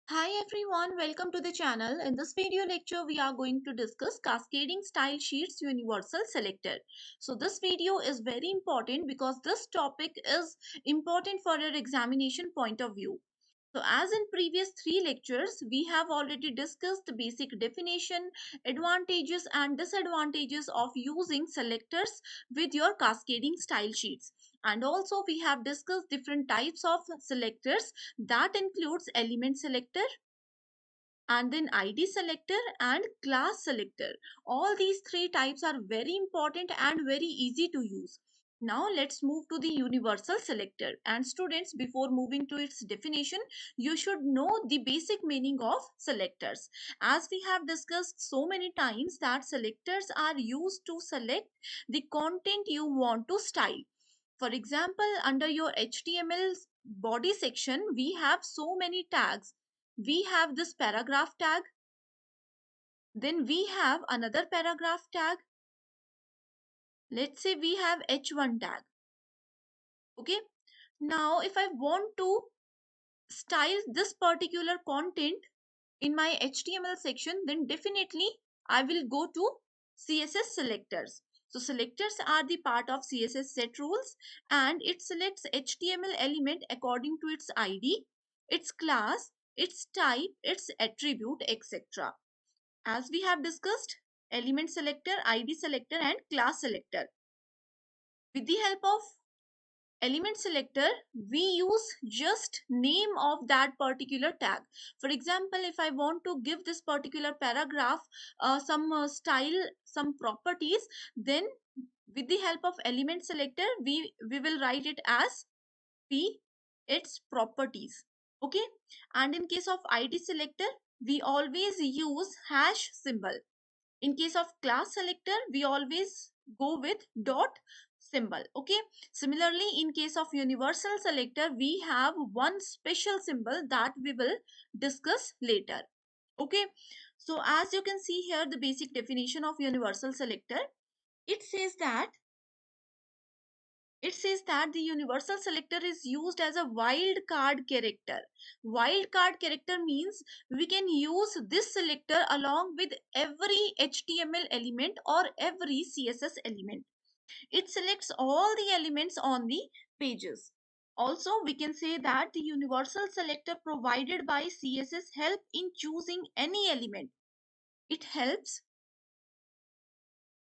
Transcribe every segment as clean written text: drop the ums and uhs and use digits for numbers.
Hi everyone, welcome to the channel. In this video lecture, we are going to discuss Cascading Style Sheets Universal Selector. So this video is very important because this topic is important for your examination point of view. So as in previous three lectures, we have already discussed the basic definition, advantages and disadvantages of using selectors with your cascading style sheets. And also we have discussed different types of selectors that includes element selector, and then ID selector and class selector. All these three types are very important and very easy to use. Now let's move to the universal selector. And students, before moving to its definition, you should know the basic meaning of selectors. As we have discussed so many times that selectors are used to select the content you want to style. For example, under your HTML body section, we have so many tags. We have this paragraph tag, then we have another paragraph tag. Let's say we have H1 tag. Okay. Now, if I want to style this particular content in my HTML section, then definitely I will go to CSS selectors. So selectors are the part of CSS set rules, and it selects HTML element according to its ID, its class, its type, its attribute, etc. As we have discussed, element selector, ID selector and class selector. With the help of element selector, we use just name of that particular tag. For example, if I want to give this particular paragraph some style, some properties, then with the help of element selector, we will write it as P, its properties. Okay. And in case of ID selector, we always use hash symbol. In case of class selector, we always go with dot symbol. Okay. Similarly, in case of universal selector, we have one special symbol that we will discuss later. Okay. So as you can see here, the basic definition of universal selector, it says that the universal selector is used as a wildcard character. Wildcard character means we can use this selector along with every HTML element or every CSS element. It selects all the elements on the pages. Also, we can say that the universal selector provided by CSS help in choosing any element. It helps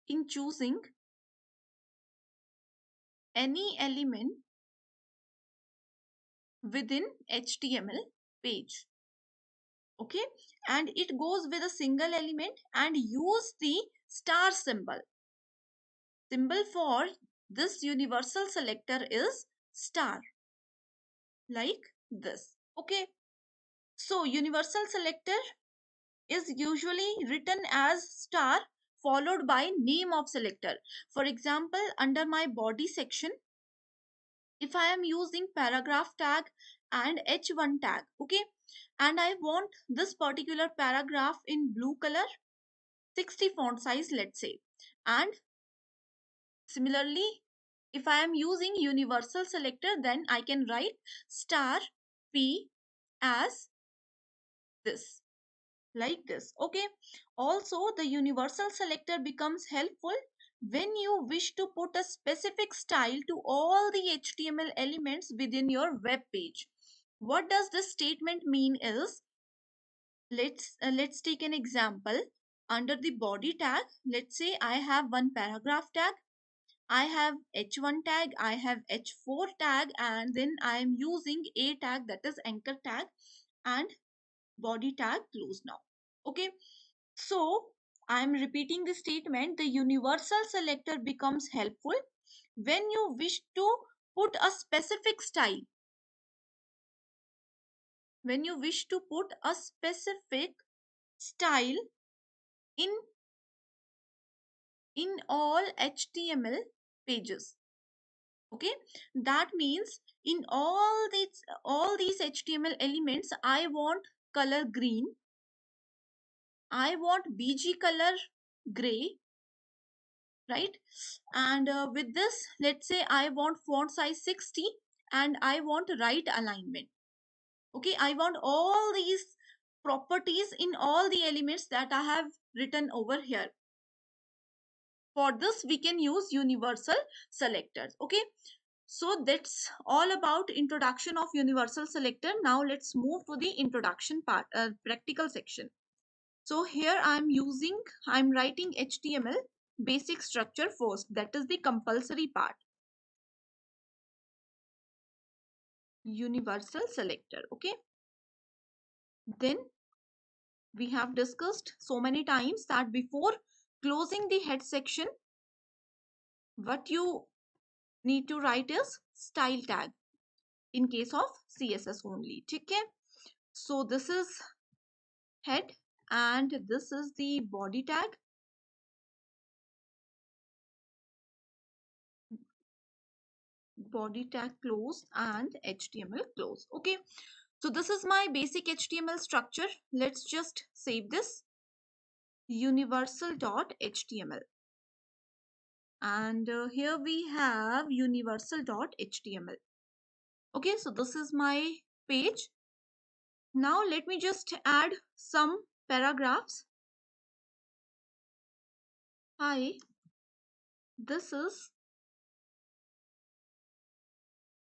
in choosing any element within HTML page. Okay, and it goes with a single element and use the star symbol for this universal selector is star, like this. Okay, so universal selector is usually written as star followed by name of selector. For example, under my body section, if I am using paragraph tag and H1 tag, okay, and I want this particular paragraph in blue color, 60 font size, let's say. And similarly, if I am using universal selector, then I can write star P as this, like this. Okay. Also, the universal selector becomes helpful when you wish to put a specific style to all the HTML elements within your web page. What does this statement mean is, let's take an example. Under the body tag, let's say I have one paragraph tag, I have H1 tag, I have H4 tag, and then I am using a tag, that is anchor tag, and body tag close now. Okay, so I am repeating the statement. The universal selector becomes helpful when you wish to put a specific style. When you wish to put a specific style in all HTML pages. Okay, that means in all these HTML elements, I want color green, I want BG color gray, right? And with this, let's say I want font size 60 and I want right alignment. Okay, I want all these properties in all the elements that I have written over here. For this, we can use universal selectors. Okay, so that's all about introduction of universal selector. Now let's move to the introduction part, practical section. So here I'm writing HTML basic structure first. That is the compulsory part. Universal selector. Okay. Then we have discussed so many times that before closing the head section, what you need to write is style tag in case of CSS only. Okay. So this is head and this is the body tag. Body tag close and HTML close. Okay. So this is my basic HTML structure. Let's just save this universal.html. And here we have universal.html. Okay, so this is my page. Now let me just add some paragraphs. Hi, this is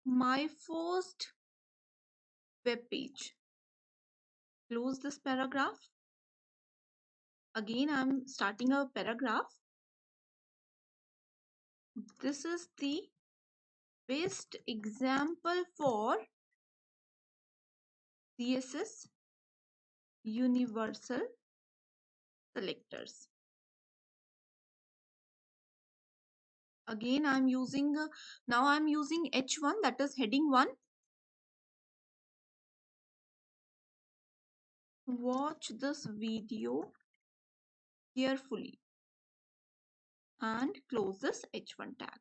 my first web page. Close this paragraph. Again, I'm starting a paragraph. This is the best example for CSS universal selectors. Again, now I'm using H1, that is heading 1. Watch this video carefully and close this H1 tag.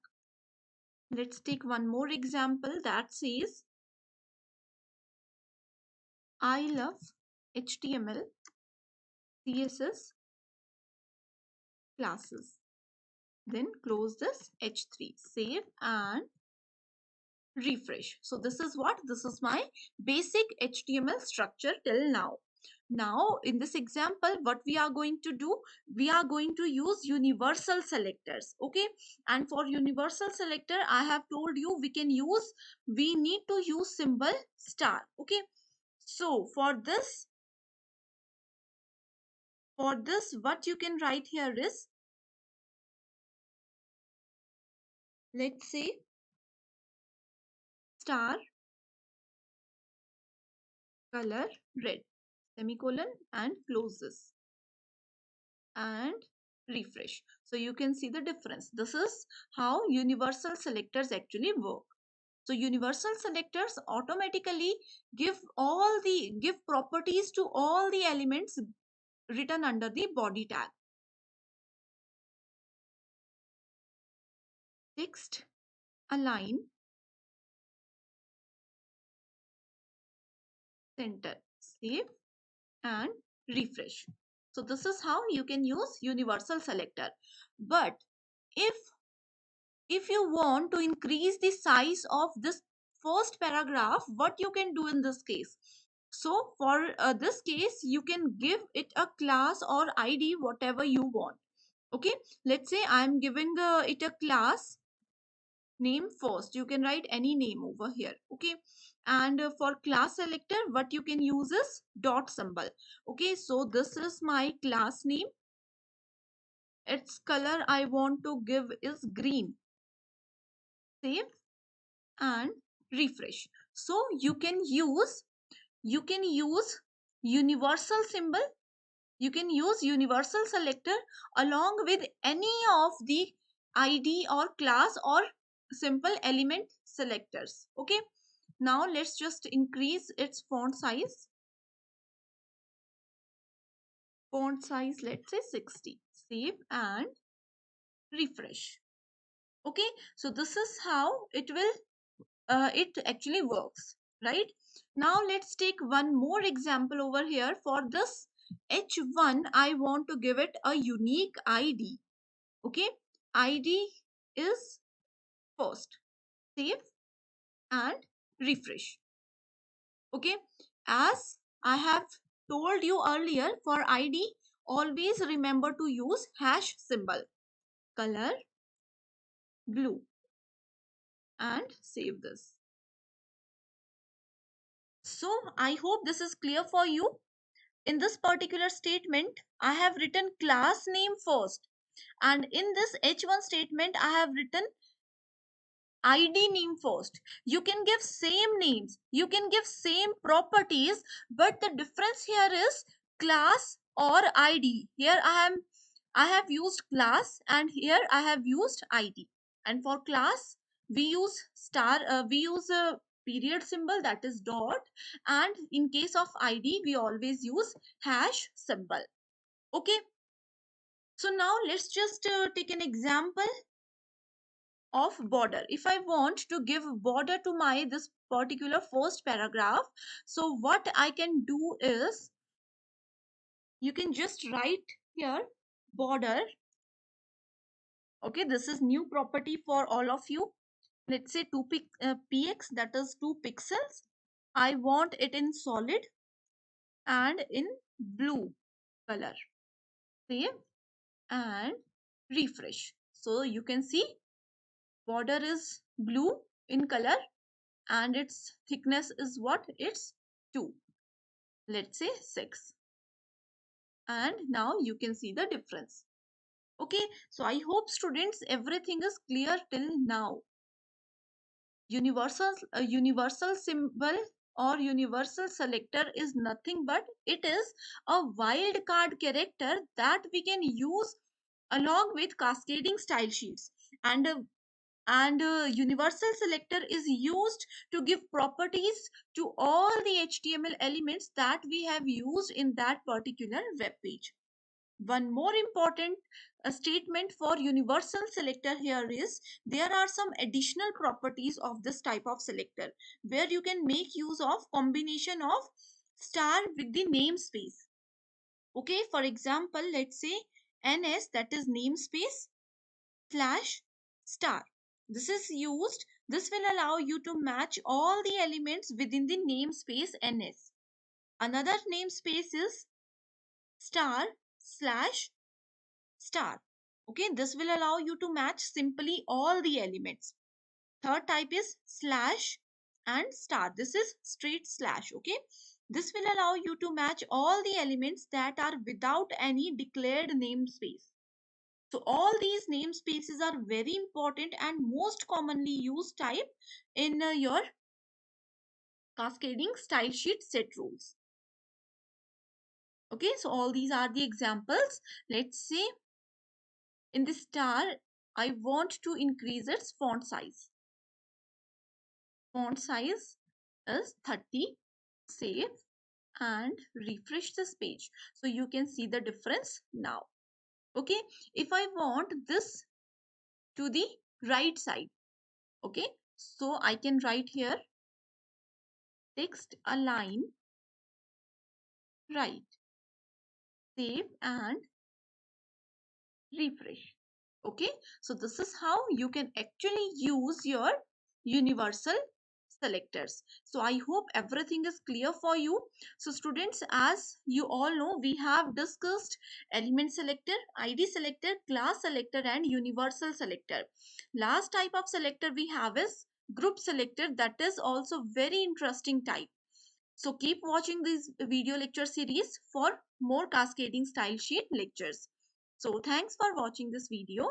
Let's take one more example that says, I love HTML CSS classes. Then close this H3, save and refresh. So this is my basic HTML structure till now. Now in this example, what we are going to do, we are going to use universal selectors. Okay, and for universal selector, I have told you we need to use symbol star. Okay, so for this what you can write here is, let's say star color red, semicolon, and close this and refresh. So you can see the difference. This is how universal selectors actually work. So universal selectors automatically give properties to all the elements written under the body tag. Text align center, save and refresh. So this is how you can use universal selector. But if you want to increase the size of this first paragraph, what you can do in this case? So for this case, you can give it a class or ID, whatever you want. Okay, let's say I'm giving it a class name first. You can write any name over here. Okay, and for class selector, what you can use is dot symbol. Okay, so this is my class name. Its color I want to give is green. Save and refresh. So you can use universal symbol, you can use universal selector along with any of the ID or class or simple element selectors. Okay, now let's just increase its font size. Let's say 60. Save and refresh. Okay, so this is how it actually works, right? Now let's take one more example over here. For this H1, I want to give it a unique ID. Okay, ID is first. Save and refresh. Okay, as I have told you earlier, for ID, always remember to use hash symbol. Color blue and save this. So I hope this is clear for you. In this particular statement, I have written class name first, and in this H1 statement, I have written ID name first. You can give same names, you can give same properties, but the difference here is class or ID. Here I have used class, and here I have used ID. And for class, we use we use a period symbol, that is dot, and in case of ID, we always use hash symbol. Okay, so now let's just take an example of border. If I want to give border to my this particular first paragraph, so what I can do is, you can just write here border. Okay, this is new property for all of you. Let's say 2 px, that is 2 pixels. I want it in solid and in blue color. Save and refresh. So you can see border is blue in color, and its thickness is what? It's 2. Let's say 6. And now you can see the difference. Okay, so I hope students everything is clear till now. Universal symbol or universal selector is nothing but it is a wildcard character that we can use along with cascading style sheets. And universal selector is used to give properties to all the HTML elements that we have used in that particular web page. One more important statement for universal selector here is, there are some additional properties of this type of selector where you can make use of combination of star with the namespace. Okay, for example, let's say ns, that is namespace slash star. This is used. This will allow you to match all the elements within the namespace ns. Another namespace is star slash star. Okay, this will allow you to match simply all the elements. Third type is slash and star. This is straight slash. Okay, this will allow you to match all the elements that are without any declared namespace. So all these namespaces are very important and most commonly used type in your cascading style sheet set rules. Okay, so all these are the examples. Let's say in the star, I want to increase its font size. Font size is 30. Save and refresh this page. So you can see the difference now. Okay, if I want this to the right side, okay, so I can write here text align right. Save and refresh. Okay, so this is how you can actually use your universal selectors. So I hope everything is clear for you. So students, as you all know, we have discussed element selector, id selector, class selector, and universal selector. Last type of selector we have is group selector. That is also very interesting type. So keep watching this video lecture series for more cascading style sheet lectures. So thanks for watching this video.